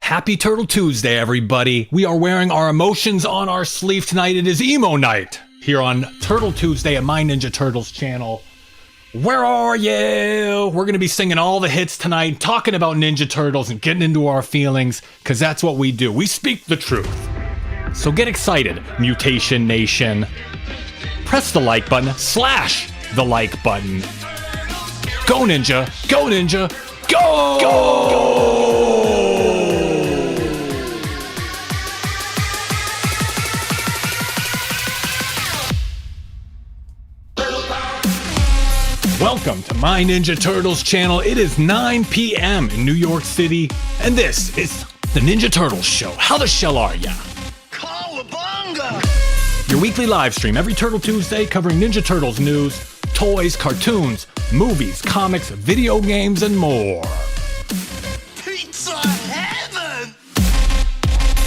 Happy Turtle Tuesday, everybody. We are wearing our emotions on our sleeve tonight. It is emo night here on Turtle Tuesday at My Ninja Turtles channel. Where are you? We're going to be singing all the hits tonight, talking about Ninja Turtles and getting into our feelings, because that's what we do. We speak the truth. So get excited, Mutation Nation. Press the like button, slash the like button. Go Ninja, go Ninja, go! Go! Welcome to My Ninja Turtles channel. It is 9 p.m. in New York City, and this is the Ninja Turtles show. How the shell are ya? Cowabunga! Your weekly live stream every Turtle Tuesday covering Ninja Turtles news, toys, cartoons, movies, comics, video games, and more. Pizza heaven!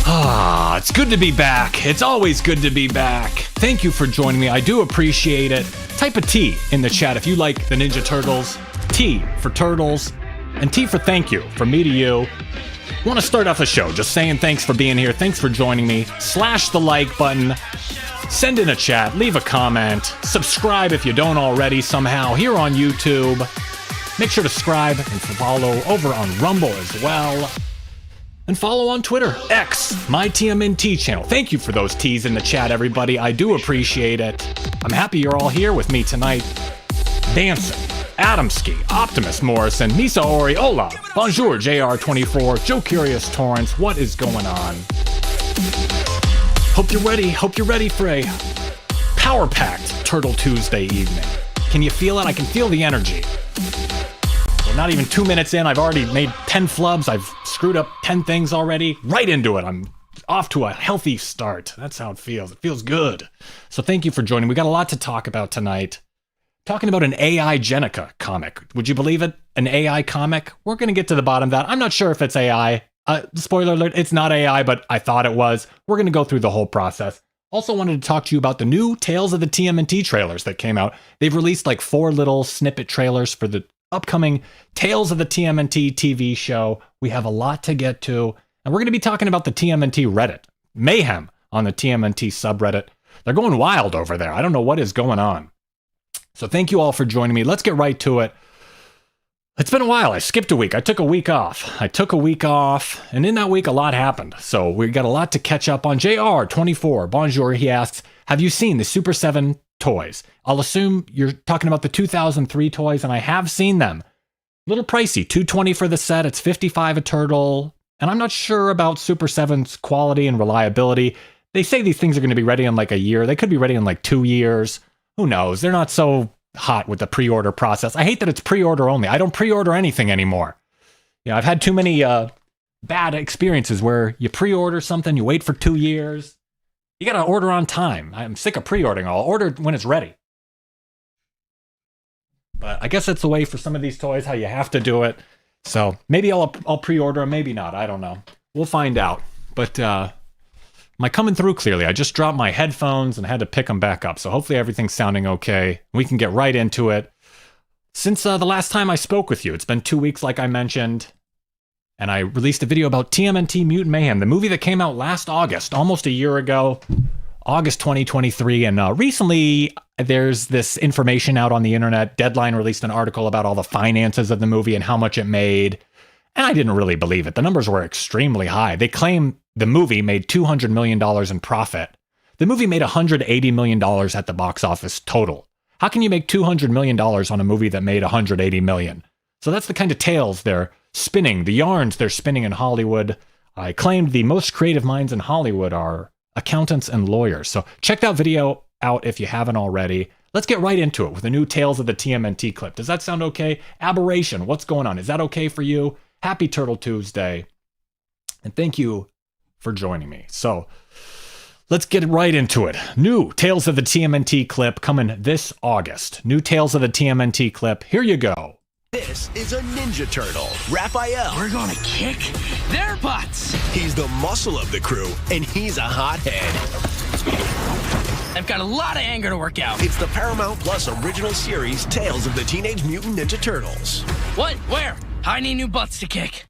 Ah, it's good to be back. It's always good to be back. Thank you for joining me. I do appreciate it. Type a T in the chat if you like the Ninja Turtles. T for Turtles, and T for thank you, from me to you. Want to start off the show just saying thanks for being here. Thanks for joining me. Slash the like button. Send in a chat. Leave a comment. Subscribe if you don't already somehow here on YouTube. Make sure to subscribe and follow over on Rumble as well. And follow on Twitter, X, my TMNT channel. Thank you for those T's in the chat, everybody. I do appreciate it. I'm happy you're all here with me tonight. Dancing, Adamski, Optimus Morrison, Misa Ori, Ola, Bonjour, JR24, Joe Curious Torrance. What is going on? Hope you're ready. Hope you're ready for a power-packed Turtle Tuesday evening. Can you feel it? I can feel the energy. We're not even 2 minutes in. I've already made 10 flubs. I've screwed up 10 things already. Right into it. I'm off to a healthy start. That's how it feels. It feels good. So thank you for joining. We got a lot to talk about tonight. Talking about an AI Jennika comic. Would you believe it? An AI comic? We're going to get to the bottom of that. I'm not sure if it's AI. Spoiler alert, it's not AI, but I thought it was. We're going to go through the whole process. Also wanted to talk to you about the new Tales of the TMNT trailers that came out. They've released like 4 little snippet trailers for the upcoming Tales of the TMNT TV show. We have a lot to get to, and we're going to be talking about the TMNT Reddit. Mayhem on the TMNT subreddit. They're going wild over there. I don't know what is going on. So thank you all for joining me. Let's get right to it. It's been a while. I skipped a week. I took a week off. And in that week, a lot happened. So we got a lot to catch up on. JR24, bonjour, he asks, have you seen the Super 7 toys? I'll assume you're talking about the 2003 toys, and I have seen them. Little pricey, $220 for the set. It's $55 a turtle. And I'm not sure about Super 7's quality and reliability. They say these things are going to be ready in like a year. They could be ready in like 2 years. Who knows? They're not so hot with the pre-order process. I hate that it's pre-order only. I don't pre-order anything anymore. You know, I've had too many bad experiences where you pre-order something, you wait for 2 years. You got to order on time. I'm sick of pre-ordering. I'll order when it's ready. But I guess that's the way for some of these toys, how you have to do it. So maybe I'll pre-order them, maybe not. I don't know. We'll find out. But am I coming through clearly? I just dropped my headphones and had to pick them back up. So hopefully everything's sounding okay. We can get right into it. Since the last time I spoke with you, it's been 2 weeks like I mentioned. And I released a video about TMNT Mutant Mayhem, the movie that came out last August, almost a year ago, August 2023. And recently, there's this information out on the internet. Deadline released an article about all the finances of the movie and how much it made. And I didn't really believe it. The numbers were extremely high. They claim the movie made $200 million in profit. The movie made $180 million at the box office total. How can you make $200 million on a movie that made $180 million? So that's the kind of tales they're spinning, the yarns they're spinning in Hollywood. I claimed the most creative minds in Hollywood are accountants and lawyers. So check that video out if you haven't already. Let's get right into it with the new Tales of the TMNT clip. Does that sound okay? Aberration, what's going on? Is that okay for you? Happy Turtle Tuesday. And thank you for joining me. So let's get right into it. New Tales of the TMNT clip coming this August. New Tales of the TMNT clip. Here you go. This is a Ninja Turtle, Raphael. We're gonna kick their butts. He's the muscle of the crew, and he's a hothead. I've got a lot of anger to work out. It's the Paramount Plus original series, Tales of the Teenage Mutant Ninja Turtles. What? Where? I need new butts to kick.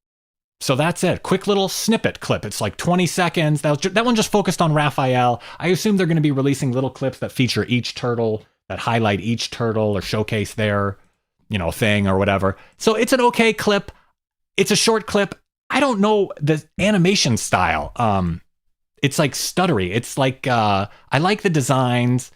So that's it. Quick little snippet clip. It's like 20 seconds. That one just focused on Raphael. I assume they're going to be releasing little clips that feature each turtle, that highlight each turtle or showcase their, thing or whatever. So it's an okay clip. It's a short clip. I don't know the animation style. It's like stuttery. It's like, I like the designs,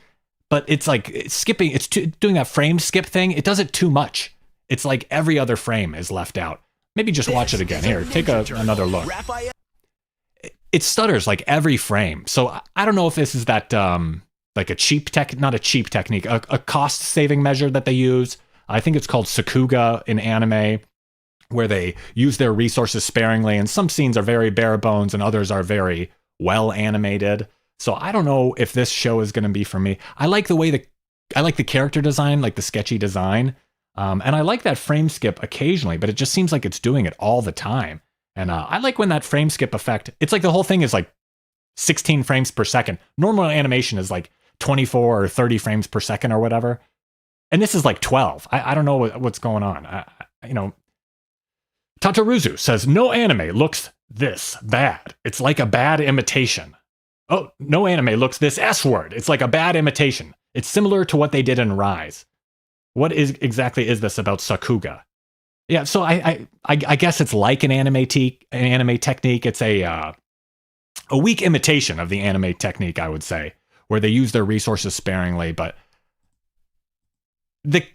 but it's like skipping. It's doing that frame skip thing. It does it too much. It's like every other frame is left out. Maybe just watch it again. Here, take another look. It stutters like every frame. So I don't know if this is that like not a cheap technique, a cost-saving measure that they use. I think it's called Sakuga in anime, where they use their resources sparingly, and some scenes are very bare bones and others are very well animated. So I don't know if this show is going to be for me. I like the character design, like the sketchy design. And I like that frame skip occasionally, but it just seems like it's doing it all the time. And I like when that frame skip effect, it's like the whole thing is like 16 frames per second. Normal animation is like 24 or 30 frames per second or whatever. And this is like 12. I don't know what's going on. Tataruzu says, no anime looks this bad. It's like a bad imitation. Oh, no anime looks this S-word. It's like a bad imitation. It's similar to what they did in Rise. What exactly is this about Sakuga? Yeah, so I guess it's like an anime technique. It's a weak imitation of the anime technique, I would say, where they use their resources sparingly, but the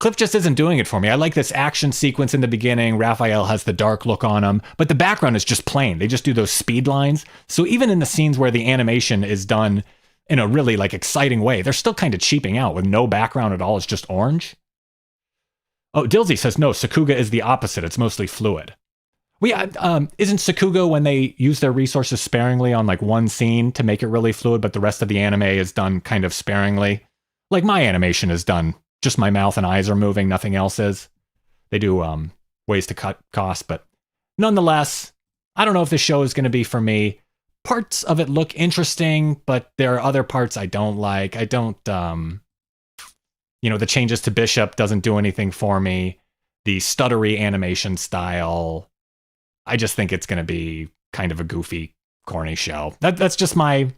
clip just isn't doing it for me. I like this action sequence in the beginning. Raphael has the dark look on him, but the background is just plain. They just do those speed lines. So even in the scenes where the animation is done in a really like exciting way, they're still kind of cheaping out with no background at all. It's just orange. Oh, Dilsey says, no, Sakuga is the opposite. It's mostly fluid. Isn't Sakuga when they use their resources sparingly on like one scene to make it really fluid, but the rest of the anime is done kind of sparingly? Like my animation is done. Just my mouth and eyes are moving. Nothing else is. They do ways to cut costs, but nonetheless, I don't know if this show is going to be for me. Parts of it look interesting, but there are other parts I don't like. I don't, the changes to Bishop doesn't do anything for me. The stuttery animation style, I just think it's going to be kind of a goofy, corny show. That's just my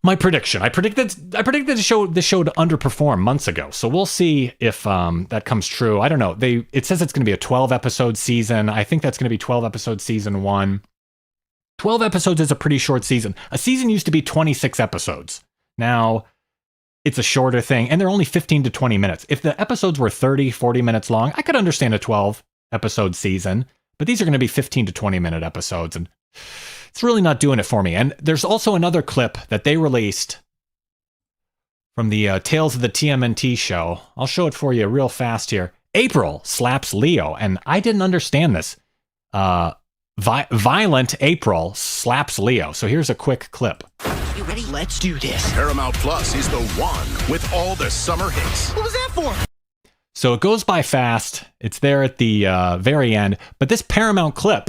prediction. I predicted the show to underperform months ago. So we'll see if that comes true. I don't know. It says it's going to be a 12-episode season. I think that's going to be 12-episode season 1. 12 episodes is a pretty short season. A season used to be 26 episodes. Now, it's a shorter thing, and they're only 15 to 20 minutes. If the episodes were 30, 40 minutes long, I could understand a 12-episode season, but these are going to be 15 to 20-minute episodes, and it's really not doing it for me. And there's also another clip that they released from the Tales of the TMNT show. I'll show it for you real fast here. April slaps Leo, and I didn't understand this. Violent April slaps Leo. So here's a quick clip. You ready? Let's do this. Paramount Plus is the one with all the summer hits. What was that for? So it goes by fast. It's there at the very end. But this Paramount clip,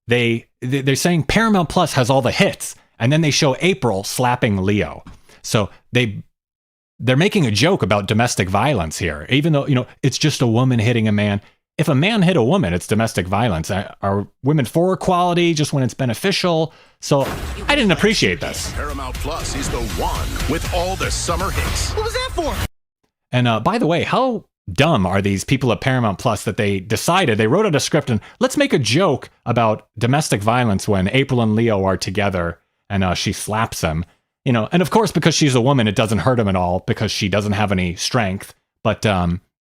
they're saying Paramount Plus has all the hits, and then they show April slapping Leo. So they're making a joke about domestic violence here, even though it's just a woman hitting a man. If a man hit a woman, it's domestic violence. Are women for equality just when it's beneficial? So I didn't appreciate this. Paramount Plus is the one with all the summer hits. What was that for? And by the way, how dumb are these people at Paramount Plus that they wrote out a script and let's make a joke about domestic violence when April and Leo are together and she slaps him. And of course, because she's a woman, it doesn't hurt him at all because she doesn't have any strength. But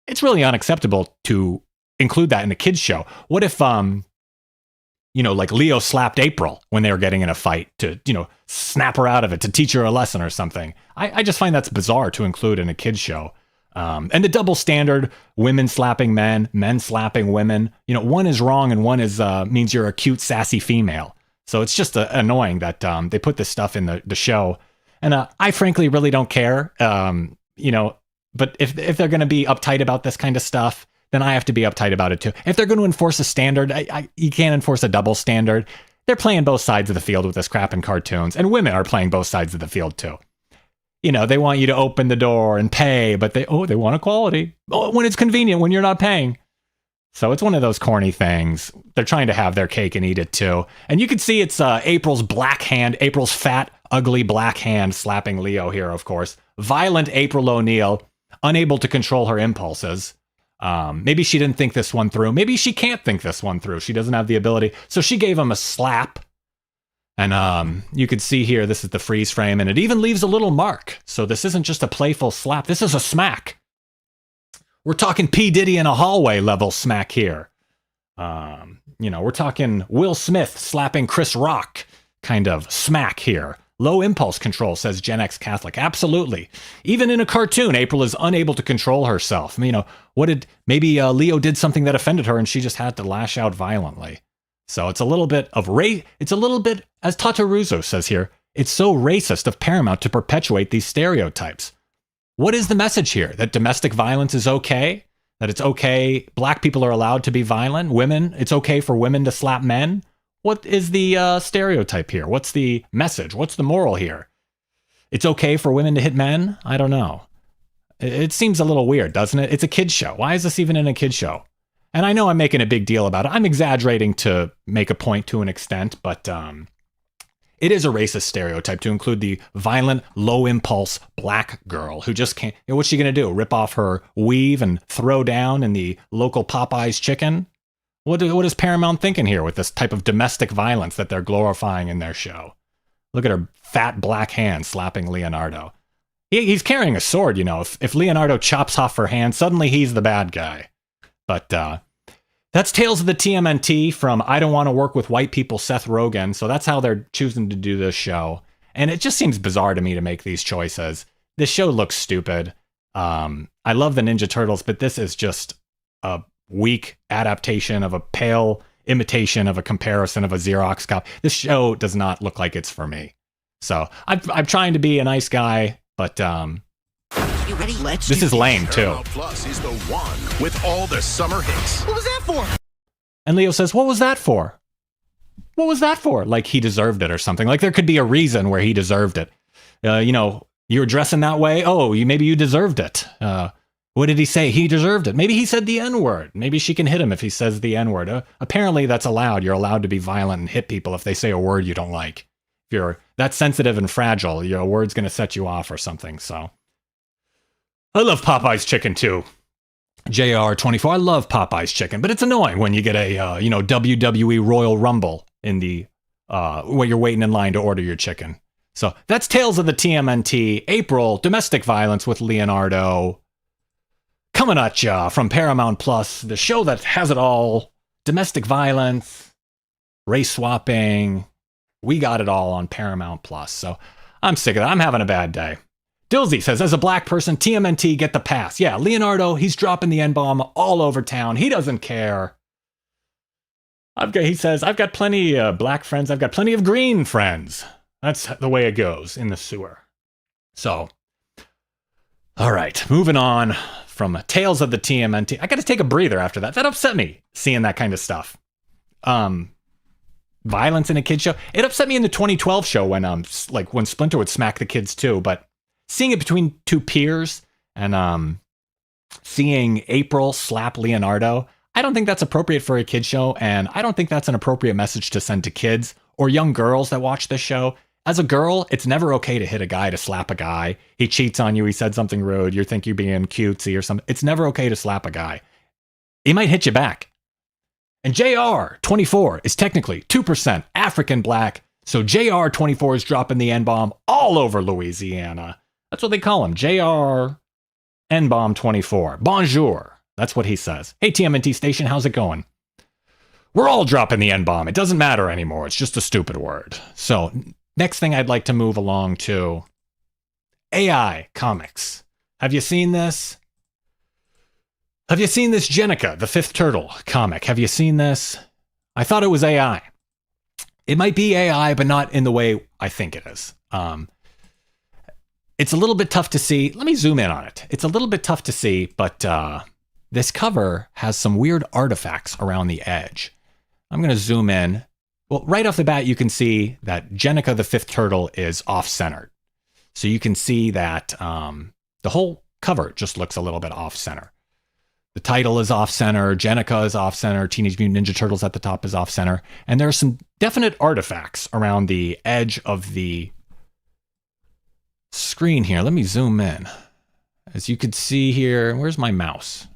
it's really unacceptable to include that in a kid's show. What if, like Leo slapped April when they were getting in a fight to, snap her out of it, to teach her a lesson or something? I just find that's bizarre to include in a kid's show. And the double standard, women slapping men, men slapping women, one is wrong and one is means you're a cute, sassy female. So it's just annoying that they put this stuff in the show. And I frankly really don't care, but if they're going to be uptight about this kind of stuff, then I have to be uptight about it too. If they're going to enforce a standard, you can't enforce a double standard. They're playing both sides of the field with this crap in cartoons, and women are playing both sides of the field too. They want you to open the door and pay, but they want equality. Oh, when it's convenient, when you're not paying. So it's one of those corny things. They're trying to have their cake and eat it too. And you can see it's April's black hand, April's fat, ugly black hand slapping Leo here, of course. Violent April O'Neil, unable to control her impulses. Maybe she didn't think this one through. Maybe she can't think this one through. She doesn't have the ability. So she gave him a slap. And you can see here, this is the freeze frame, and it even leaves a little mark. So this isn't just a playful slap. This is a smack. We're talking P. Diddy in a hallway level smack here. We're talking Will Smith slapping Chris Rock kind of smack here. Low impulse control, says Gen X Catholic. Absolutely. Even in a cartoon, April is unable to control herself. Maybe Leo did something that offended her and she just had to lash out violently. So it's a little bit of it's a little bit, as Tataruzo says here, it's so racist of Paramount to perpetuate these stereotypes. What is the message here? That domestic violence is okay? That it's okay, black people are allowed to be violent? Women, it's okay for women to slap men? What is the stereotype here? What's the message? What's the moral here? It's okay for women to hit men? I don't know. It seems a little weird, doesn't it? It's a kid's show. Why is this even in a kid's show? And I know I'm making a big deal about it. I'm exaggerating to make a point to an extent, but it is a racist stereotype to include the violent, low-impulse black girl who just can't... What's she going to do? Rip off her weave and throw down in the local Popeye's chicken? What is Paramount thinking here with this type of domestic violence that they're glorifying in their show? Look at her fat black hand slapping Leonardo. He's carrying a sword, If Leonardo chops off her hand, suddenly he's the bad guy. But that's Tales of the TMNT from I Don't Want to Work with White People, Seth Rogen. So that's how they're choosing to do this show. And it just seems bizarre to me to make these choices. This show looks stupid. I love the Ninja Turtles, but this is just a weak adaptation of a pale imitation of a comparison of a Xerox copy. This show does not look like it's for me. So I'm trying to be a nice guy, but You ready? This is lame too. Paramount Plus is the one with all the summer hits. What was that for? And Leo says, what was that for? What was that for? Like he deserved it or something. Like there could be a reason where he deserved it. You were dressing that way. Oh, maybe you deserved it. What did he say? He deserved it. Maybe he said the N-word. Maybe she can hit him if he says the N-word. Apparently that's allowed. You're allowed to be violent and hit people if they say a word you don't like. If you're that sensitive and fragile, your word's going to set you off or something. So I love Popeye's chicken too. JR24, I love Popeye's chicken, but it's annoying when you get a WWE Royal Rumble in the when you're waiting in line to order your chicken. So that's Tales of the TMNT. April, domestic violence with Leonardo. Coming at ya from Paramount Plus, the show that has it all. Domestic violence, race swapping. We got it all on Paramount Plus. So I'm sick of that. I'm having a bad day. Dilsey says, as a black person, TMNT, get the pass. Yeah, Leonardo, he's dropping the N-bomb all over town. He doesn't care. He says, I've got plenty of black friends. I've got plenty of green friends. That's the way it goes in the sewer. So, all right, moving on from Tales of the TMNT. I got to take a breather after that. That upset me, seeing that kind of stuff. Violence in a kid's show. It upset me in the 2012 show when Splinter would smack the kids too, but seeing it between two peers and seeing April slap Leonardo, I don't think that's appropriate for a kid's show, and I don't think that's an appropriate message to send to kids or young girls that watch this show. As a girl, it's never okay to hit a guy, to slap a guy. He cheats on you, he said something rude, you think you're being cutesy or something. It's never okay to slap a guy. He might hit you back. And JR24 is technically 2% African black, so JR24 is dropping the N-bomb all over Louisiana. That's what they call him, JR N-bomb 24. Bonjour. That's what he says. Hey, TMNT station, how's it going? We're all dropping the N-bomb. It doesn't matter anymore. It's just a stupid word. So, next thing I'd like to move along to AI comics. Have you seen this? Have you seen this Jennika, the Fifth Turtle comic? Have you seen this? I thought it was AI. It might be AI, but not in the way I think it is. It's a little bit tough to see. Let me zoom in on it. It's a little bit tough to see, but this cover has some weird artifacts around the edge. I'm going to zoom in. Well, right off the bat, you can see that Jennika, the Fifth Turtle, is off-centered. So you can see that the whole cover just looks a little bit off-center. The title is off-center, Jennika is off-center, Teenage Mutant Ninja Turtles at the top is off-center, and there are some definite artifacts around the edge of the screen here. Let me zoom in. As you could see here, where's my mouse?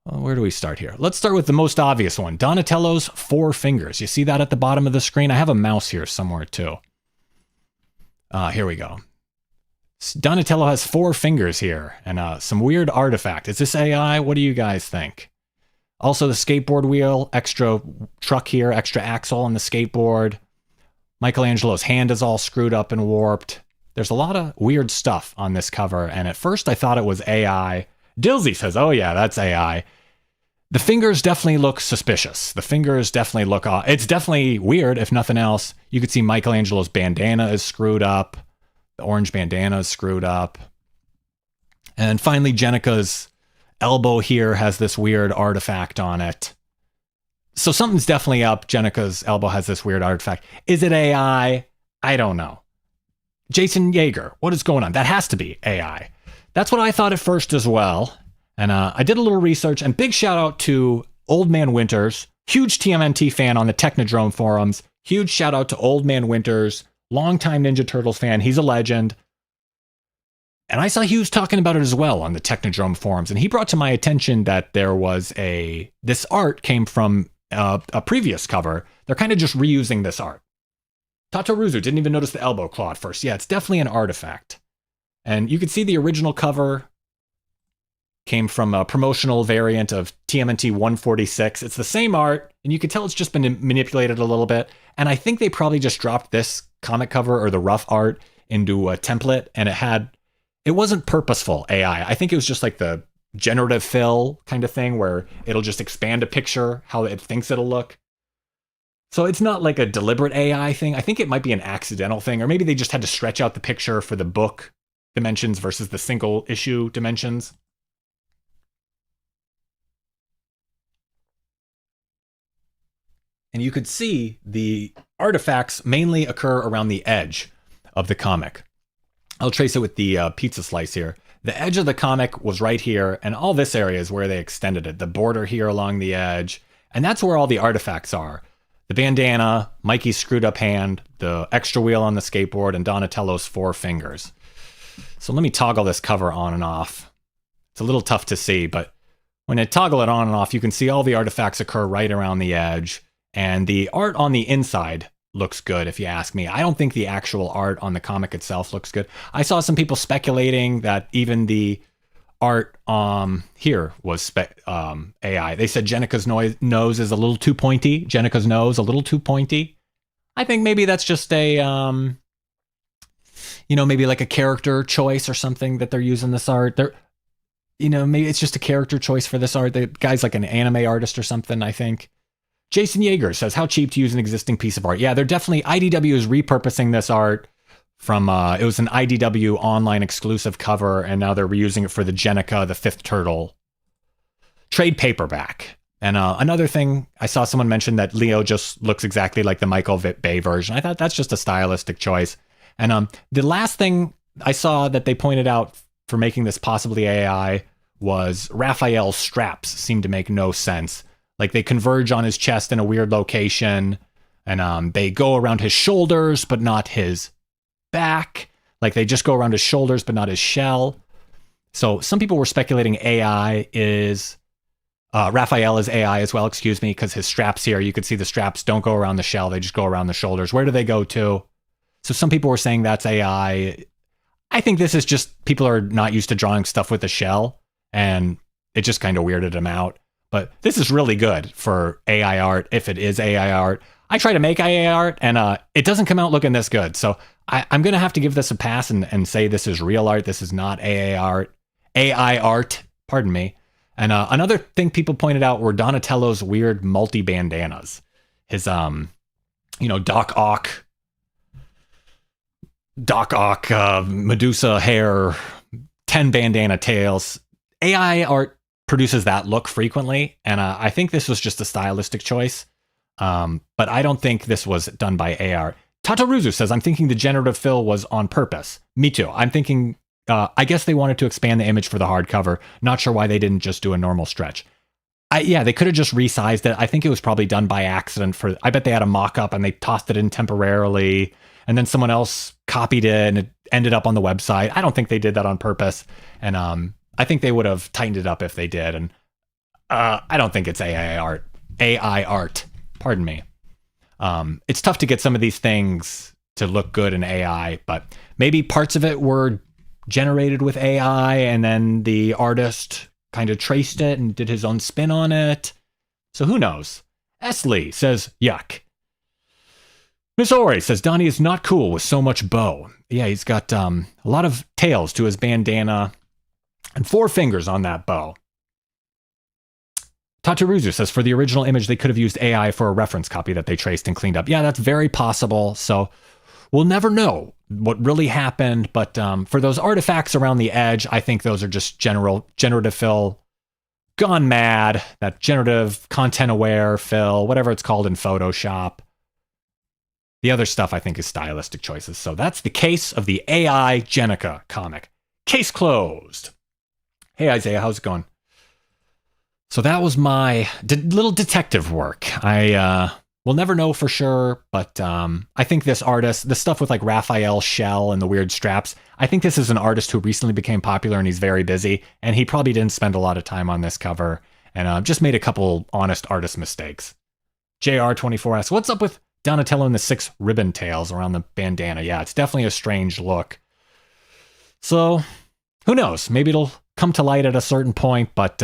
Well, where do we start here? Let's start with the most obvious one, Donatello's 4 fingers. You see that at the bottom of the screen? I have a mouse here somewhere too. Here we go. Donatello has 4 fingers here, and some weird artifact. Is this AI? What do you guys think? Also, the skateboard wheel, extra truck here, extra axle on the skateboard. Michelangelo's hand is all screwed up and warped. There's a lot of weird stuff on this cover, and at first I thought it was AI. Dilsey says, oh yeah, that's AI. The fingers definitely look suspicious. The fingers definitely look off. It's definitely weird, if nothing else. You could see Michelangelo's bandana is screwed up. The orange bandana is screwed up. And finally, Jennika's elbow here has this weird artifact on it. So something's definitely up. Jennika's elbow has this weird artifact. Is it AI? I don't know. Jason Yeager, what is going on? That has to be AI. That's what I thought at first as well. And I did a little research, and big shout out to Old Man Winters, huge TMNT fan on the Technodrome forums. Huge shout out to Old Man Winters, longtime Ninja Turtles fan. He's a legend. And I saw he was talking about it as well on the Technodrome forums. And he brought to my attention that there was this art came from a previous cover. They're kind of just reusing this art. Tataruzu didn't even notice the elbow claw at first. Yeah, it's definitely an artifact. And you can see the original cover came from a promotional variant of TMNT 146. It's the same art, and you can tell it's just been manipulated a little bit. And I think they probably just dropped this comic cover or the rough art into a template, and it wasn't purposeful AI. I think it was just like the generative fill kind of thing where it'll just expand a picture how it thinks it'll look. So it's not like a deliberate AI thing. I think it might be an accidental thing, or maybe they just had to stretch out the picture for the book dimensions versus the single issue dimensions. And you could see the artifacts mainly occur around the edge of the comic. I'll trace it with the pizza slice here. The edge of the comic was right here, and all this area is where they extended it. The border here along the edge, and that's where all the artifacts are. The bandana, Mikey's screwed up hand, the extra wheel on the skateboard, and Donatello's 4 fingers. So let me toggle this cover on and off. It's a little tough to see, but when I toggle it on and off, you can see all the artifacts occur right around the edge. And the art on the inside looks good, if you ask me. I don't think the actual art on the comic itself looks good. I saw some people speculating that even the art here was AI. They said Jennika's nose is a little too pointy. Jennika's nose a little too pointy. I think maybe that's just a maybe like a character choice or something that they're using this art. Maybe it's just a character choice for this art. The guy's like an anime artist or something, I think. Jason Yeager says, how cheap to use an existing piece of art? Yeah, they're definitely, IDW is repurposing this art from, it was an IDW online exclusive cover, and now they're reusing it for the Jennika, the 5th Turtle trade paperback. And another thing, I saw someone mention that Leo just looks exactly like the Michael Bay version. I thought that's just a stylistic choice. And the last thing I saw that they pointed out for making this possibly AI was Raphael's straps seemed to make no sense. Like they converge on his chest in a weird location, and they go around his shoulders, but not his back. Like they just go around his shoulders, but not his shell. So some people were speculating AI is, Raphael is AI as well, excuse me, because his straps here, you could see the straps don't go around the shell. They just go around the shoulders. Where do they go to? So some people were saying that's AI. I think this is just people are not used to drawing stuff with a shell, and it just kind of weirded them out. But this is really good for AI art, if it is AI art. I try to make AI art, and it doesn't come out looking this good. So I'm going to have to give this a pass and say this is real art. This is not AI art, pardon me. And another thing people pointed out were Donatello's weird multi-bandanas. His, Doc Ock, Medusa hair, 10 bandana tails. AI art produces that look frequently, and I think this was just a stylistic choice, but I don't think this was done by AI. Tataruzu says, I'm thinking the generative fill was on purpose. Me too. I'm thinking I guess they wanted to expand the image for the hardcover. Not sure why they didn't just do a normal stretch. Yeah, they could have just resized it. I think it was probably done by accident. I bet they had a mock-up and they tossed it in temporarily, and then someone else copied it and it ended up on the website. I don't think they did that on purpose, and I think they would have tightened it up if they did. And I don't think it's AI art. AI art. Pardon me. It's tough to get some of these things to look good in AI, but maybe parts of it were generated with AI, and then the artist kind of traced it and did his own spin on it. So who knows? Esley says, yuck. Miss Ori says, Donnie is not cool with so much bow. Yeah, he's got a lot of tails to his bandana and 4 fingers on that bow. Tataruzu says, for the original image, they could have used AI for a reference copy that they traced and cleaned up. Yeah, that's very possible. So we'll never know what really happened, but for those artifacts around the edge, I think those are just generative fill gone mad, that generative content aware fill, whatever it's called in Photoshop. The other stuff I think is stylistic choices. So that's the case of the AI Jennika comic. Case closed. Hey Isaiah, how's it going? So that was my little detective work. We'll never know for sure, but I think this artist, the stuff with like Raphael Shell and the weird straps, I think this is an artist who recently became popular and he's very busy, and he probably didn't spend a lot of time on this cover, and just made a couple honest artist mistakes. JR24 asks, what's up with Donatello and the 6 ribbon tails around the bandana? Yeah, it's definitely a strange look. So, who knows? Maybe it'll come to light at a certain point, but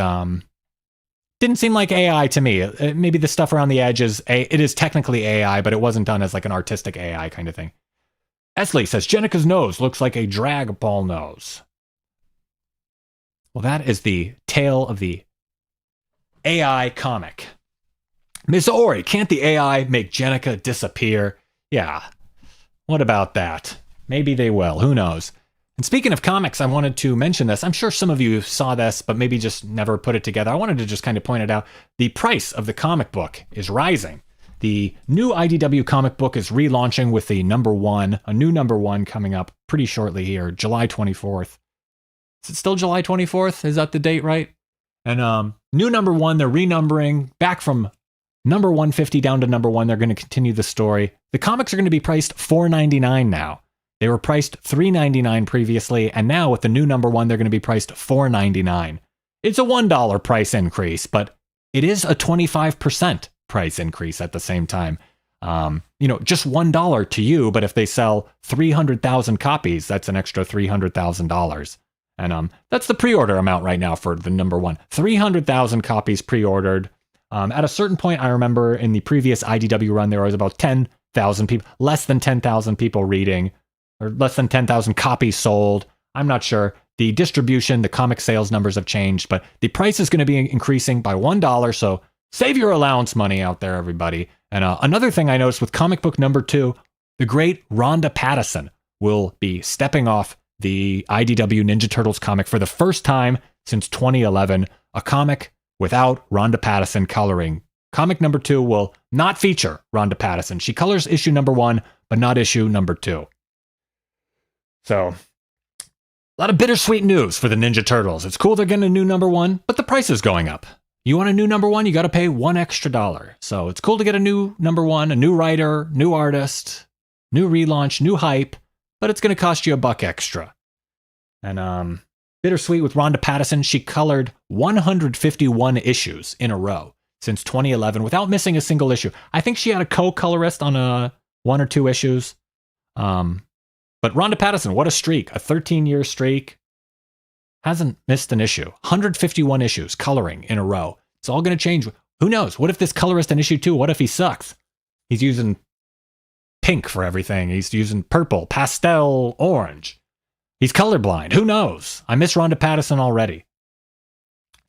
didn't seem like AI to me. Maybe the stuff around the edges, it is technically AI, but it wasn't done as like an artistic AI kind of thing. Esley says, Jennika's nose looks like a drag ball nose. Well, that is the tale of the AI comic. Miss Ori, can't the AI make Jennika disappear? Yeah. What about that? Maybe they will. Who knows? And speaking of comics, I wanted to mention this. I'm sure some of you saw this, but maybe just never put it together. I wanted to just kind of point it out. The price of the comic book is rising. The new IDW comic book is relaunching with the #1, a new #1 coming up pretty shortly here, July 24th. Is it still July 24th? Is that the date, right? And new #1, they're renumbering back from number 150 down to #1. They're going to continue the story. The comics are going to be priced $4.99 now. They were priced $3.99 previously, and now with the new #1, they're going to be priced $4.99. It's a $1 price increase, but it is a 25% price increase at the same time. Just $1 to you, but if they sell 300,000 copies, that's an extra $300,000. And that's the pre-order amount right now for the #1. 300,000 copies pre-ordered. At a certain point, I remember in the previous IDW run, there was about 10,000 people, less than 10,000 people reading, or less than 10,000 copies sold. I'm not sure. The distribution, the comic sales numbers have changed, but the price is going to be increasing by $1. So save your allowance money out there, everybody. And another thing I noticed with comic book #2, the great Rhonda Pattison will be stepping off the IDW Ninja Turtles comic for the first time since 2011, a comic without Rhonda Pattison coloring. Comic #2 will not feature Rhonda Pattison. She colors issue #1, but not issue #2. So, a lot of bittersweet news for the Ninja Turtles. It's cool they're getting a new #1, but the price is going up. You want a new #1, you got to pay $1 extra. So it's cool to get a new #1, a new writer, new artist, new relaunch, new hype, but it's going to cost you $1 extra. And bittersweet with Rhonda Pattison, she colored 151 issues in a row since 2011 without missing a single issue. I think she had a co-colorist on 1 or 2 issues. But Rhonda Pattison, what a streak. A 13-year streak. Hasn't missed an issue. 151 issues coloring in a row. It's all going to change. Who knows? What if this colorist in issue 2, what if he sucks? He's using pink for everything. He's using purple, pastel, orange. He's colorblind. Who knows? I miss Rhonda Pattison already.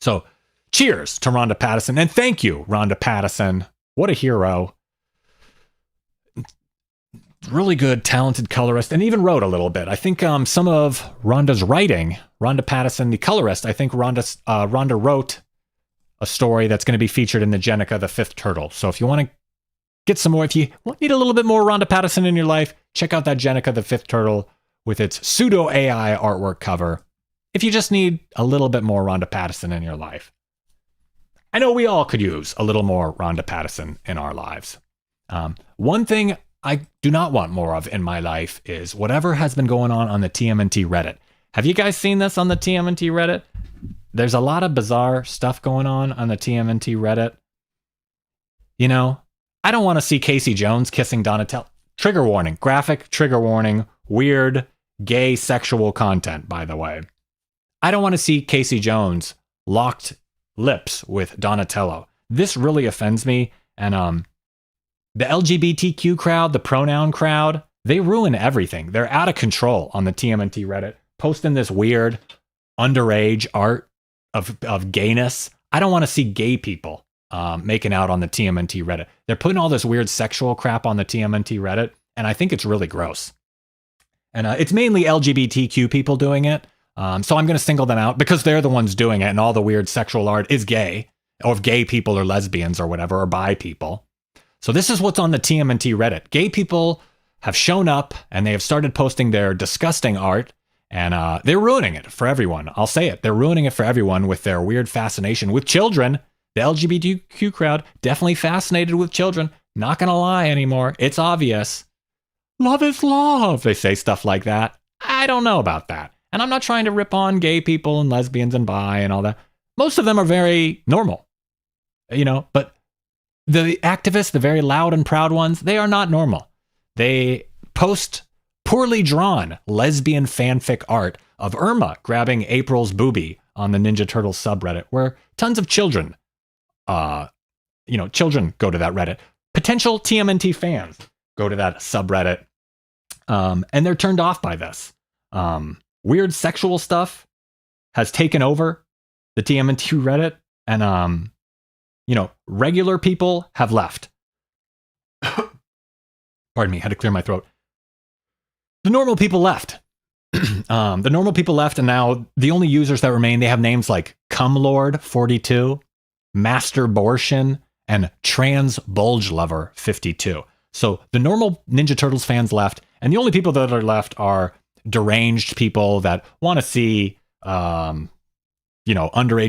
So, cheers to Rhonda Pattison. And thank you, Rhonda Pattison. What a hero. Really good, talented colorist, and even wrote a little bit. I think some of Rhonda's writing, Rhonda Pattison, the colorist, I think Rhonda wrote a story that's going to be featured in the Jennika, the 5th Turtle. So if you want to get some more, if you need a little bit more Rhonda Pattison in your life, check out that Jennika, the 5th Turtle, with its pseudo AI artwork cover if you just need a little bit more Rhonda Pattison in your life. I know we all could use a little more Rhonda Pattison in our lives. One thing I do not want more of in my life is whatever has been going on the TMNT Reddit. Have you guys seen this on the TMNT Reddit? There's a lot of bizarre stuff going on the TMNT Reddit. You know, I don't want to see Casey Jones kissing Donatello. Trigger warning, graphic trigger warning, weird, gay sexual content, by the way. I don't want to see Casey Jones locked lips with Donatello. This really offends me. And the LGBTQ crowd, the pronoun crowd, they ruin everything. They're out of control on the TMNT Reddit, posting this weird underage art of gayness. I don't want to see gay people making out on the TMNT Reddit. They're putting all this weird sexual crap on the TMNT Reddit, and I think it's really gross. And it's mainly LGBTQ people doing it. So I'm going to single them out because they're the ones doing it, and all the weird sexual art is gay, or if gay people or lesbians or whatever, or bi people. So this is what's on the TMNT Reddit. Gay people have shown up, and they have started posting their disgusting art, and they're ruining it for everyone. I'll say it. They're ruining it for everyone with their weird fascination with children. The LGBTQ crowd definitely fascinated with children. Not going to lie anymore. It's obvious. Love is love. They say stuff like that. I don't know about that. And I'm not trying to rip on gay people and lesbians and bi and all that. Most of them are very normal, you know, but the activists, the very loud and proud ones, they are not normal. They post poorly drawn lesbian fanfic art of Irma grabbing April's boobie on the Ninja Turtles subreddit, where tons of children, children go to that Reddit. Potential TMNT fans go to that subreddit, and they're turned off by this. Weird sexual stuff has taken over the TMNT Reddit, and regular people have left. Pardon me, had to clear my throat. The normal people left. The normal people left, and now the only users that remain, they have names like Cumlord42, Masterbortion, and Trans Bulge Lover 52. So the normal Ninja Turtles fans left, and the only people that are left are deranged people that want to see, underage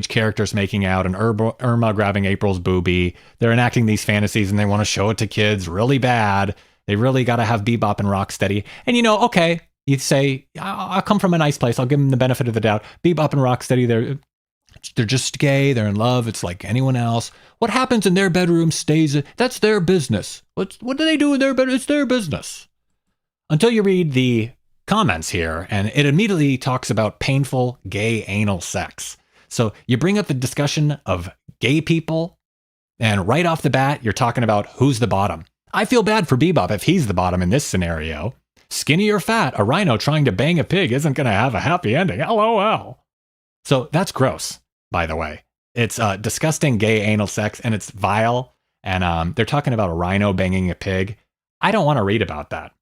characters making out and Irma grabbing April's boobie. They're enacting these fantasies and they want to show it to kids really bad. They really got to have Bebop and Rocksteady. And okay, you'd say, I'll come from a nice place. I'll give them the benefit of the doubt. Bebop and Rocksteady, they're just gay. They're in love. It's like anyone else. What happens in their bedroom stays. That's their business. What do they do in their bedroom? It's their business. Until you read the comments here, and it immediately talks about painful gay anal sex. So you bring up the discussion of gay people, and right off the bat, you're talking about who's the bottom. I feel bad for Bebop if he's the bottom in this scenario. Skinny or fat, a rhino trying to bang a pig isn't going to have a happy ending. LOL. So that's gross, by the way. It's disgusting gay anal sex, and it's vile. And they're talking about a rhino banging a pig. I don't want to read about that.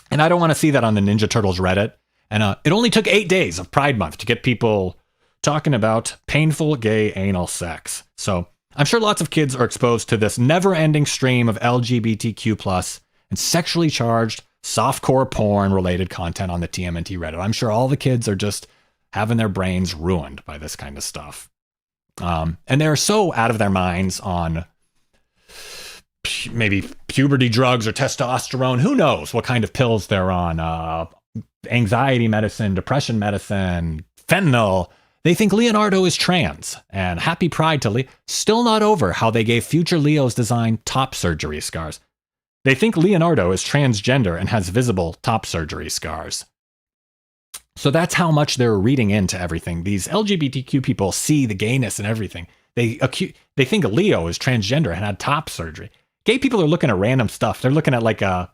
And I don't want to see that on the Ninja Turtles Reddit. And it only took 8 days of Pride Month to get people talking about painful gay anal sex. So I'm sure lots of kids are exposed to this never-ending stream of LGBTQ+ and sexually charged softcore porn-related content on the TMNT Reddit. I'm sure all the kids are just having their brains ruined by this kind of stuff. And they're so out of their minds on maybe puberty drugs or testosterone. Who knows what kind of pills they're on? Anxiety medicine, depression medicine, fentanyl. They think Leonardo is trans, and happy Pride to Leo. Still not over how they gave future Leo's design top surgery scars. They think Leonardo is transgender and has visible top surgery scars. So that's how much they're reading into everything. These LGBTQ people see the gayness and everything. They think Leo is transgender and had top surgery. Gay people are looking at random stuff. They're looking at like they're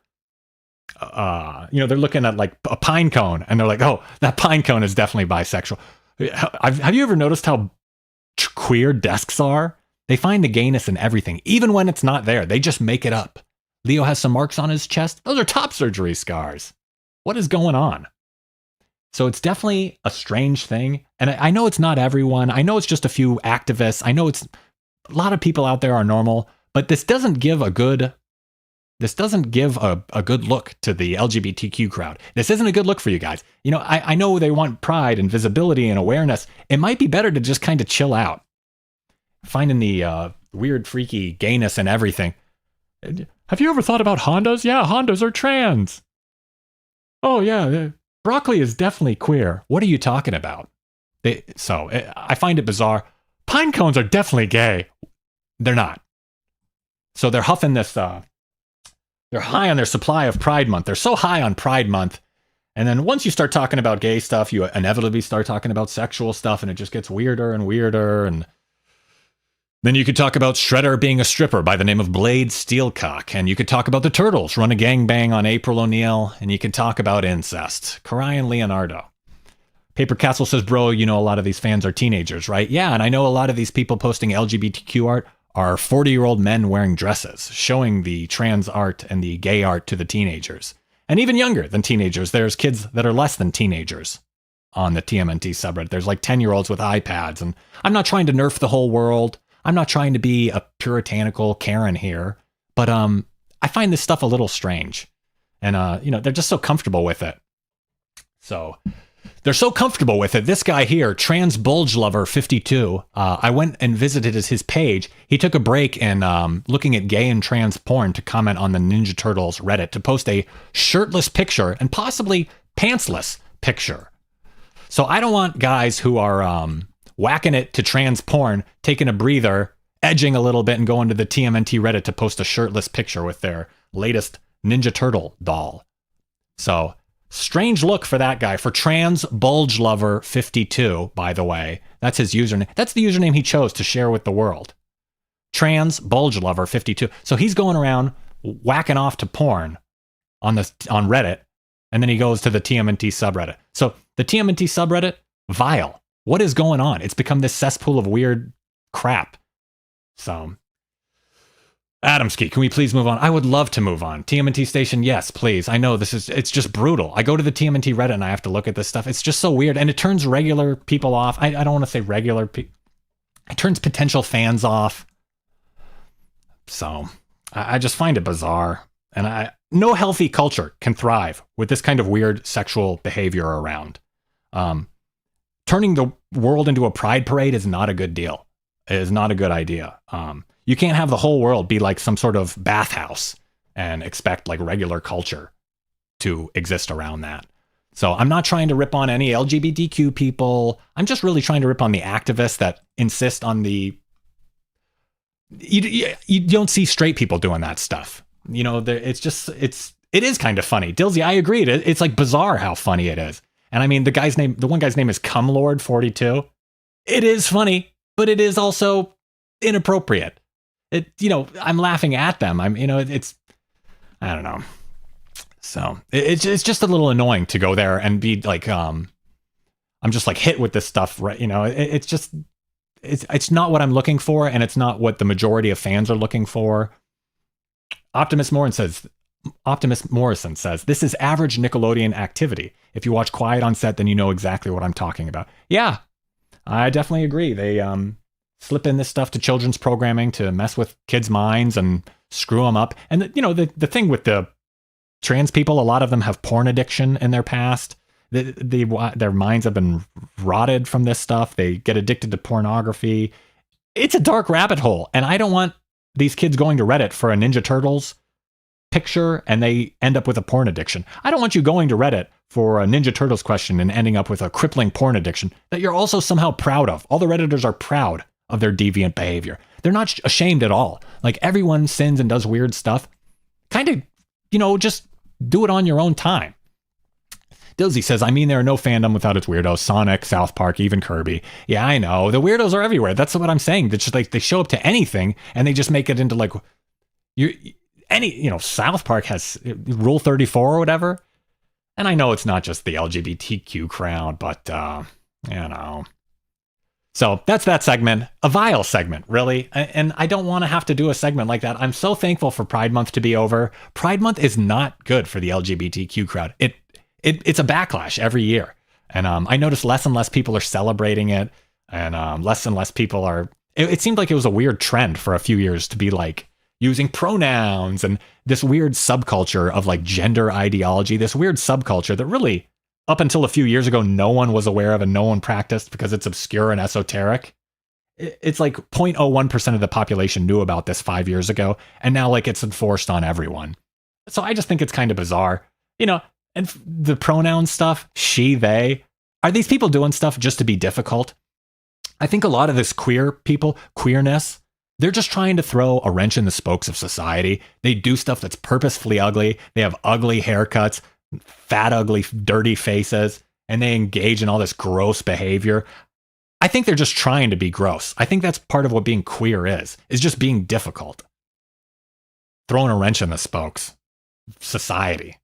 looking at like a pine cone, and they're like, oh, that pine cone is definitely bisexual. Have you ever noticed how queer desks are? They find the gayness in everything, even when it's not there. They just make it up. Leo has some marks on his chest. Those are top surgery scars. What is going on? So it's definitely a strange thing. And I know it's not everyone. I know it's just a few activists. I know it's a lot of people out there are normal, but this doesn't give a good This doesn't give a good look to the LGBTQ crowd. This isn't a good look for you guys. You know, I know they want pride and visibility and awareness. It might be better to just kind of chill out. Finding the weird, freaky gayness and everything. Have you ever thought about Hondas? Yeah, Hondas are trans. Oh, yeah, broccoli is definitely queer. What are you talking about? I find it bizarre. Pine cones are definitely gay. They're not. So they're huffing this... They're high on their supply of Pride Month. They're so high on Pride Month. And then once you start talking about gay stuff, you inevitably start talking about sexual stuff, and it just gets weirder and weirder. And then you could talk about Shredder being a stripper by the name of Blade Steelcock. And you could talk about the Turtles run a gangbang on April O'Neil. And you could talk about incest. Karai and Leonardo. Paper Castle says, bro, you know a lot of these fans are teenagers, right? Yeah, and I know a lot of these people posting LGBTQ art are 40-year-old men wearing dresses, showing the trans art and the gay art to the teenagers. And even younger than teenagers, there's kids that are less than teenagers on the TMNT subreddit. There's like 10-year-olds with iPads. And I'm not trying to nerf the whole world. I'm not trying to be a puritanical Karen here. But I find this stuff a little strange. And, they're just so comfortable with it. So... They're so comfortable with it. This guy here, Trans Bulge Lover 52, I went and visited his page. He took a break in looking at gay and trans porn to comment on the Ninja Turtles Reddit to post a shirtless picture and possibly pantsless picture. So I don't want guys who are whacking it to trans porn, taking a breather, edging a little bit and going to the TMNT Reddit to post a shirtless picture with their latest Ninja Turtle doll. So... strange look for that guy, for Trans Bulge Lover 52, by the way. That's his username. That's the username he chose to share with the world. Trans Bulge Lover 52. So he's going around whacking off to porn on Reddit, and then he goes to the TMNT subreddit. So the TMNT subreddit, vile. What is going on? It's become this cesspool of weird crap. So... Adamski, can we please move on? I would love to move on. TMNT station, yes, please. I know it's just brutal. I go to the TMNT Reddit and I have to look at this stuff. It's just so weird. And it turns regular people off. I don't want to say regular people. It turns potential fans off. So I just find it bizarre. And no healthy culture can thrive with this kind of weird sexual behavior around. Turning the world into a pride parade is not a good deal. It is not a good idea. You can't have the whole world be like some sort of bathhouse and expect like regular culture to exist around that. So I'm not trying to rip on any LGBTQ people. I'm just really trying to rip on the activists that insist on the... You don't see straight people doing that stuff. You know, it is kind of funny. Dilsey, I agree. It's like bizarre how funny it is. And I mean, the one guy's name is Cumlord42. It is funny, but it is also inappropriate. I'm laughing at them. I don't know. So it's just a little annoying to go there and be like, I'm just like hit with this stuff, right? It's not what I'm looking for, and it's not what the majority of fans are looking for. Optimus Morrison says, this is average Nickelodeon activity. If you watch Quiet on Set, then you know exactly what I'm talking about. Yeah, I definitely agree. They slip in this stuff to children's programming to mess with kids' minds and screw them up. And the thing with the trans people, a lot of them have porn addiction in their past. Their minds have been rotted from this stuff. They get addicted to pornography. It's a dark rabbit hole. And I don't want these kids going to Reddit for a Ninja Turtles picture and they end up with a porn addiction. I don't want you going to Reddit for a Ninja Turtles question and ending up with a crippling porn addiction that you're also somehow proud of. All the Redditors are proud of their deviant behavior. They're not ashamed at all. Like, everyone sins and does weird stuff. Kind of, just do it on your own time. Dilsey says, I mean, there are no fandom without its weirdos. Sonic, South Park, even Kirby. Yeah, I know. The weirdos are everywhere. That's what I'm saying. It's just like they show up to anything and they just make it into like South Park has Rule 34 or whatever. And I know it's not just the LGBTQ crowd, but So that's that segment. A vile segment, really. And I don't want to have to do a segment like that. I'm so thankful for Pride Month to be over. Pride Month is not good for the LGBTQ crowd. It's a backlash every year. And I notice less and less people are celebrating it. And less and less people are... It seemed like it was a weird trend for a few years to be like, using pronouns and this weird subculture of like gender ideology, this weird subculture that really, up until a few years ago, no one was aware of and no one practiced because it's obscure and esoteric. It's like 0.01% of the population knew about this 5 years ago, and now like it's enforced on everyone. So I just think it's kind of bizarre, and the pronoun stuff, she, they, are these people doing stuff just to be difficult? I think a lot of this queerness, they're just trying to throw a wrench in the spokes of society. They do stuff that's purposefully ugly. They have ugly haircuts, fat, ugly, dirty faces, and they engage in all this gross behavior. I think they're just trying to be gross. I think that's part of what being queer is just being difficult. Throwing a wrench in the spokes. Society.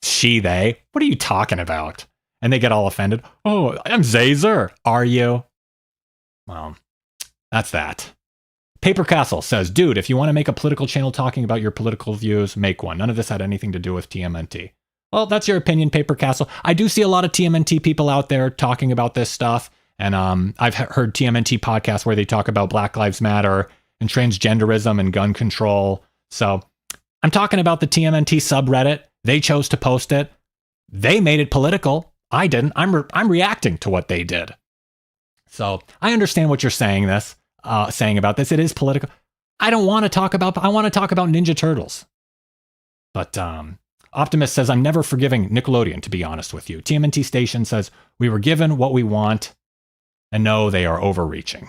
She, they. What are you talking about? And they get all offended. Oh, I'm Zazer. Are you? Well, that's that. Paper Castle says, dude, if you want to make a political channel talking about your political views, make one. None of this had anything to do with TMNT. Well, that's your opinion, Paper Castle. I do see a lot of TMNT people out there talking about this stuff. And I've heard TMNT podcasts where they talk about Black Lives Matter and transgenderism and gun control. So I'm talking about the TMNT subreddit. They chose to post it. They made it political. I didn't. I'm reacting to what they did. So I understand what you're saying about this. It is political. I want to talk about Ninja Turtles. But Optimist says, I'm never forgiving Nickelodeon, to be honest with you. TMNT Station says, we were given what we want, and no, they are overreaching.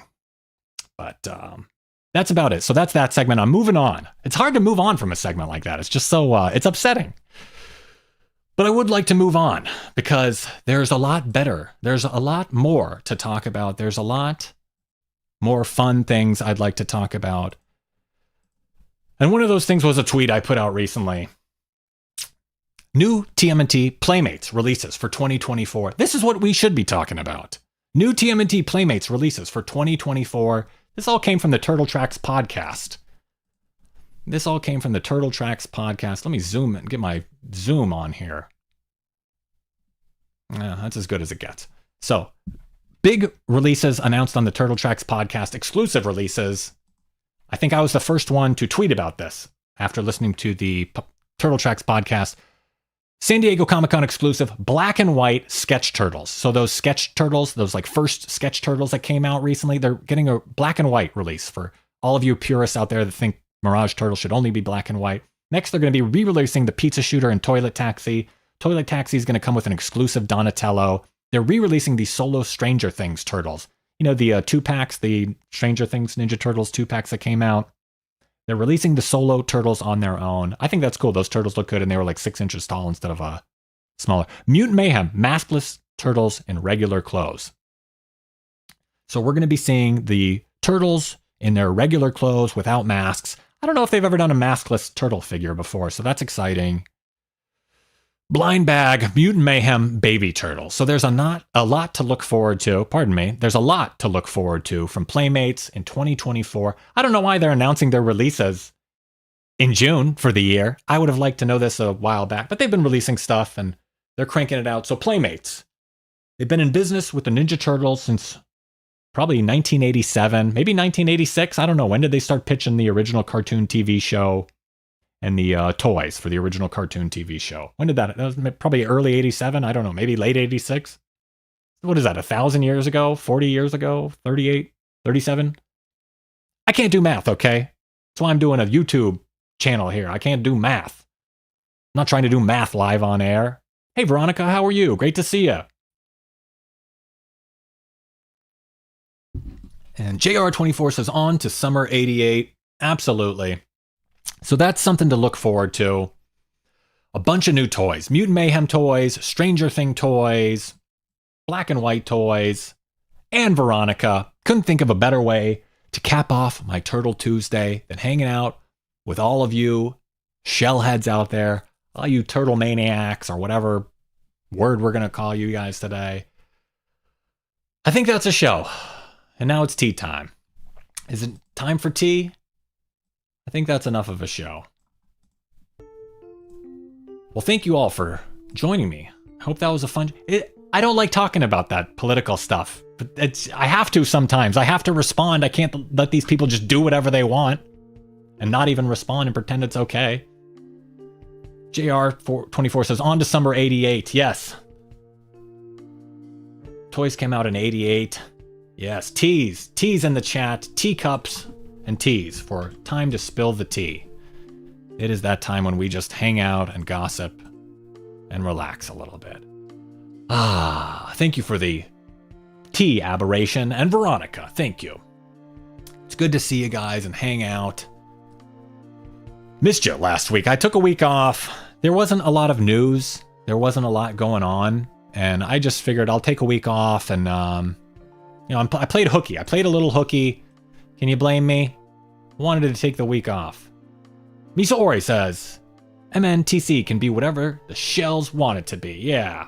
But that's about it. So that's that segment. I'm moving on. It's hard to move on from a segment like that. It's just so, it's upsetting. But I would like to move on because there's a lot better. There's a lot more to talk about. There's a lot more fun things I'd like to talk about. And one of those things was a tweet I put out recently. New TMNT Playmates releases for 2024. This is what we should be talking about. New TMNT Playmates releases for 2024. This all came from the Turtle Tracks podcast. Let me zoom and get my zoom on here. Yeah, that's as good as it gets. So, big releases announced on the Turtle Tracks podcast, exclusive releases. I think I was the first one to tweet about this after listening to the Turtle Tracks podcast. San Diego Comic-Con exclusive black and white sketch turtles. So those sketch turtles, those like first sketch turtles that came out recently, they're getting a black and white release for all of you purists out there that think Mirage Turtles should only be black and white. Next, they're going to be re-releasing the Pizza Shooter and Toilet Taxi. Toilet Taxi is going to come with an exclusive Donatello. They're re-releasing the solo Stranger Things turtles. You know, the 2-packs, the Stranger Things Ninja Turtles 2-packs that came out. They're releasing the solo turtles on their own. I think that's cool. Those turtles look good, and they were like 6 inches tall instead of smaller. Mutant Mayhem, maskless turtles in regular clothes. So we're going to be seeing the turtles in their regular clothes without masks. I don't know if they've ever done a maskless turtle figure before, so that's exciting. Blind Bag, Mutant Mayhem, Baby Turtles. So there's a lot to look forward to. Pardon me. There's a lot to look forward to from Playmates in 2024. I don't know why they're announcing their releases in June for the year. I would have liked to know this a while back, but they've been releasing stuff and they're cranking it out. So Playmates, they've been in business with the Ninja Turtles since probably 1987, maybe 1986. I don't know. When did they start pitching the original cartoon TV show and the toys for the original cartoon TV show? When did that? That was probably early 87. I don't know. Maybe late 86. What is that? 1,000 years ago? 40 years ago? 38? 37? I can't do math, okay? That's why I'm doing a YouTube channel here. I can't do math. I'm not trying to do math live on air. Hey, Veronica, how are you? Great to see you. And JR24 says, on to summer 88. Absolutely. So that's something to look forward to. A bunch of new toys. Mutant Mayhem toys, Stranger Thing toys, black and white toys, and Veronica. Couldn't think of a better way to cap off my Turtle Tuesday than hanging out with all of you shellheads out there, all you turtle maniacs, or whatever word we're going to call you guys today. I think that's a show. And now it's tea time. Is it time for tea? I think that's enough of a show. Well, thank you all for joining me. I hope that was a fun... I don't like talking about that political stuff, but I have to sometimes. I have to respond. I can't let these people just do whatever they want. and not even respond and pretend it's okay. JR24 says, on December 88. Yes. Toys came out in 88. Yes, teas. Teas in the chat. Teacups and teas for time to spill the tea. It is that time when we just hang out and gossip and relax a little bit. Thank you for the tea, Aberration, and Veronica. Thank you. It's good to see you guys and hang out. Missed you last week. I took a week off. There wasn't a lot of news. There wasn't a lot going on. And I just figured I'll take a week off and, I played hooky. I played a little hooky. Can you blame me? Wanted to take the week off. Misa Ori says, MNTC can be whatever the shells want it to be. Yeah.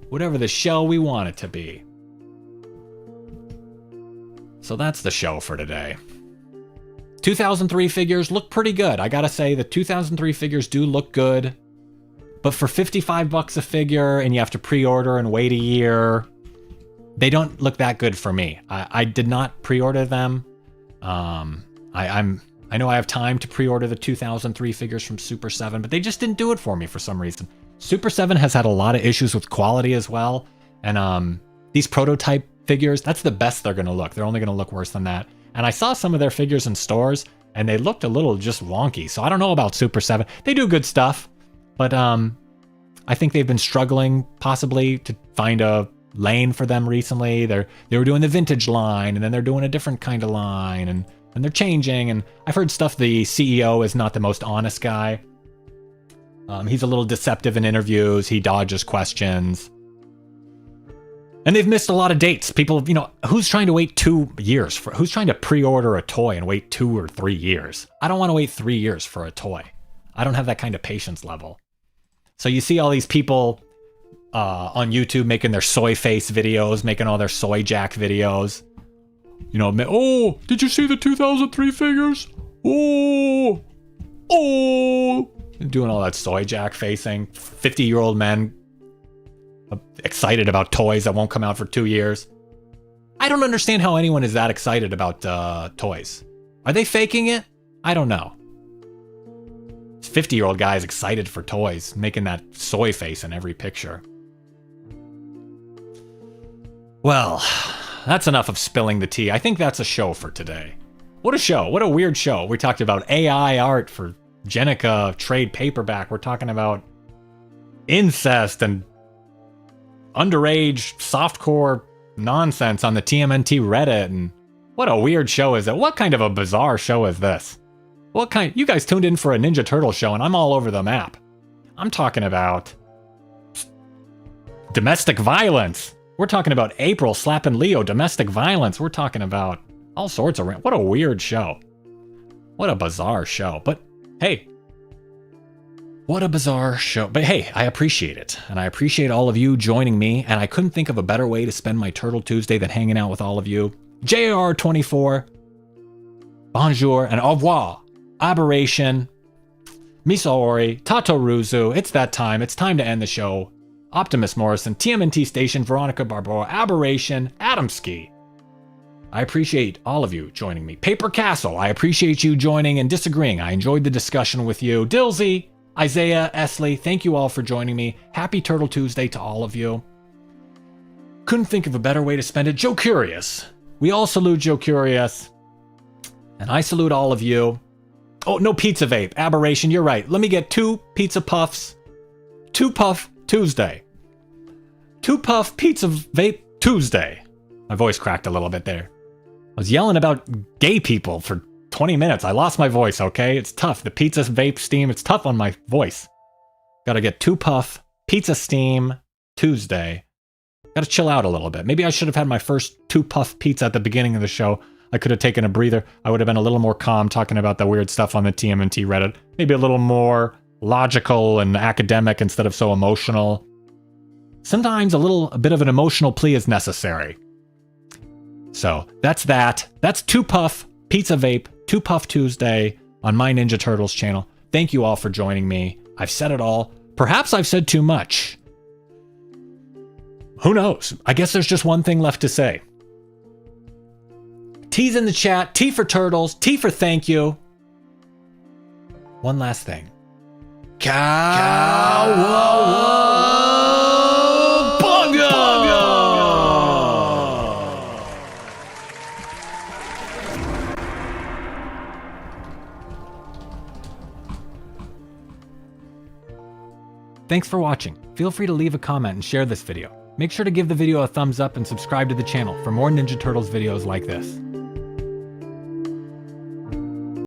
Whatever the shell we want it to be. So that's the show for today. 2003 figures look pretty good. I gotta say, the 2003 figures do look good. But for $55 a figure and you have to pre-order and wait a year, they don't look that good for me. I did not pre-order them. I know I have time to pre-order the 2003 figures from Super 7, but they just didn't do it for me for some reason. Super 7 has had a lot of issues with quality as well. And these prototype figures, that's the best they're going to look. They're only going to look worse than that. And I saw some of their figures in stores, and they looked a little just wonky. So I don't know about Super 7. They do good stuff, but I think they've been struggling possibly to find a lane for them recently. They were doing the vintage line, and then they're doing a different kind of line, and they're changing. And I've heard stuff. The CEO is not the most honest guy. He's a little deceptive in interviews. He dodges questions. And they've missed a lot of dates. People, who's trying to wait 2 years who's trying to pre-order a toy and wait 2 or 3 years? I don't want to wait 3 years for a toy. I don't have that kind of patience level. So you see all these people on YouTube making their soy face videos, making all their soy jack videos. Oh, did you see the 2003 figures? Oh, doing all that soy jack facing. 50-year-old men excited about toys that won't come out for 2 years. I don't understand how anyone is that excited about toys. Are they faking it? I don't know. 50-year-old guy is excited for toys, making that soy face in every picture. Well, that's enough of spilling the tea. I think that's a show for today. What a show. What a weird show. We talked about AI art for Jennika trade paperback. We're talking about incest and underage softcore nonsense on the TMNT Reddit. And what a weird show is it? What kind of a bizarre show is this? You guys tuned in for a Ninja Turtle show and I'm all over the map. I'm talking about domestic violence. We're talking about April slapping Leo, domestic violence. We're talking about all sorts of... What a weird show. What a bizarre show. But hey, what a bizarre show. But hey, I appreciate it. And I appreciate all of you joining me. And I couldn't think of a better way to spend my Turtle Tuesday than hanging out with all of you. JR24, bonjour and au revoir. Aberration, Misaori, Tatoruzu. It's that time. It's time to end the show. Optimus Morrison, TMNT Station, Veronica Barbora, Aberration, Adamski. I appreciate all of you joining me. Paper Castle, I appreciate you joining and disagreeing. I enjoyed the discussion with you. Dilsey, Isaiah, Esley, thank you all for joining me. Happy Turtle Tuesday to all of you. Couldn't think of a better way to spend it. Joe Curious. We all salute Joe Curious. And I salute all of you. Oh, no pizza vape. Aberration, you're right. Let me get 2 pizza puffs. 2 puff Tuesday. 2 puff pizza vape Tuesday. My voice cracked a little bit there. I was yelling about gay people for 20 minutes. I lost my voice, okay? It's tough. The pizza vape steam, it's tough on my voice. Gotta get 2 puff pizza steam Tuesday. Gotta chill out a little bit. Maybe I should have had my first 2 puff pizza at the beginning of the show. I could have taken a breather. I would have been a little more calm talking about the weird stuff on the TMNT Reddit. Maybe a little more logical and academic instead of so emotional. Sometimes a bit of an emotional plea is necessary. So that's that. That's 2 puff pizza vape, 2 puff Tuesday on my Ninja Turtles channel. Thank you all for joining me. I've said it all. Perhaps I've said too much. Who knows? I guess there's just one thing left to say. T's in the chat. T for turtles. T for thank you. One last thing. Thanks for watching. Feel free to leave a comment and share this video. Make sure to give the video a thumbs up and subscribe to the channel for more Ninja Turtles videos like this.